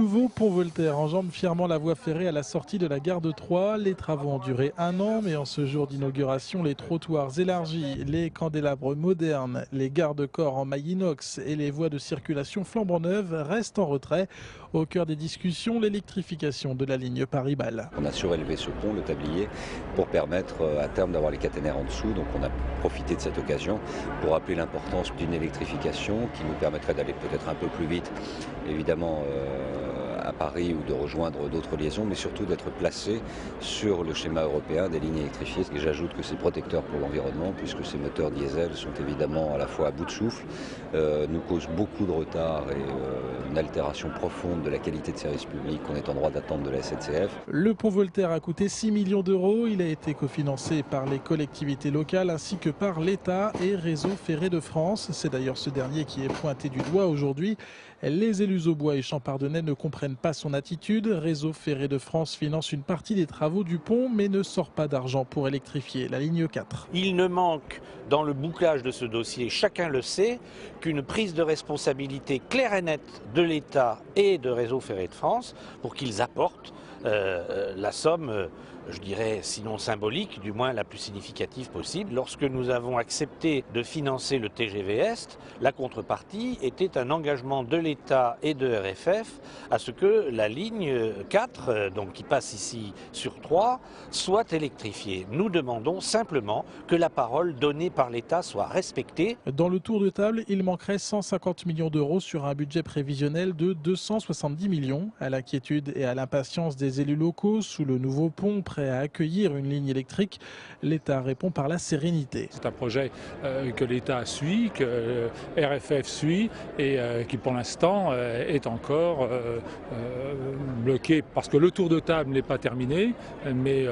nouveau pont Voltaire enjambe fièrement la voie ferrée à la sortie de la gare de Troyes. Les travaux ont duré 1 an, mais en ce jour d'inauguration, les trottoirs élargis, les candélabres modernes, les garde-corps en maille inox et les voies de circulation flambant neuves restent en retrait. Au cœur des discussions, l'électrification de la ligne Paris-Bâle. On a surélevé ce pont, le tablier, pour permettre à terme d'avoir les caténaires en dessous. Donc on a profité de cette occasion pour rappeler l'importance d'une électrification qui nous permettrait d'aller peut-être un peu plus vite, évidemment à Paris, ou de rejoindre d'autres liaisons, mais surtout d'être placé sur le schéma européen des lignes électrifiées. Et j'ajoute que c'est protecteur pour l'environnement, puisque ces moteurs diesel sont évidemment à la fois à bout de souffle, nous causent beaucoup de retard et une altération profonde de la qualité de service public qu'on est en droit d'attendre de la SNCF. Le pont Voltaire a coûté 6 millions d'euros. Il a été cofinancé par les collectivités locales ainsi que par l'État et Réseau Ferré de France. C'est d'ailleurs ce dernier qui est pointé du doigt aujourd'hui. Les élus aubois et champardonnais ne comprennent pas son attitude. Réseau Ferré de France finance une partie des travaux du pont mais ne sort pas d'argent pour électrifier la ligne 4. Il ne manque dans le bouclage de ce dossier, chacun le sait, qu'une prise de responsabilité claire et nette de l'État et de Réseau Ferré de France pour qu'ils apportent la somme, je dirais, sinon symbolique, du moins la plus significative possible. Lorsque nous avons accepté de financer le TGV Est, la contrepartie était un engagement de l'État et de RFF à ce que la ligne 4, donc qui passe ici sur Troyes, soit électrifiée. Nous demandons simplement que la parole donnée par l'État soit respectée. Dans le tour de table, il manquerait 150 millions d'euros sur un budget prévisionnel de 270 millions. À l'inquiétude et à l'impatience des élus locaux sous le nouveau pont prêt à accueillir une ligne électrique, l'État répond par la sérénité. C'est un projet que l'État suit, que RFF suit et qui pour l'instant est encore bloqué parce que le tour de table n'est pas terminé, mais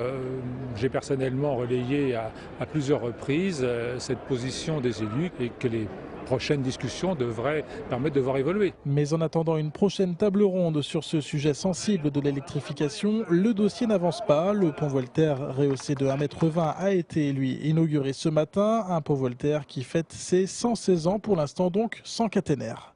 j'ai personnellement relayé à plusieurs reprises cette position des élus et que les prochaines discussions devraient permettre de voir évoluer. Mais en attendant une prochaine table ronde sur ce sujet sensible de l'électrification, le dossier n'avance pas. Le pont Voltaire, rehaussé de 1,20 m, a été, lui, inauguré ce matin. Un pont Voltaire qui fête ses 116 ans, pour l'instant donc sans caténaire.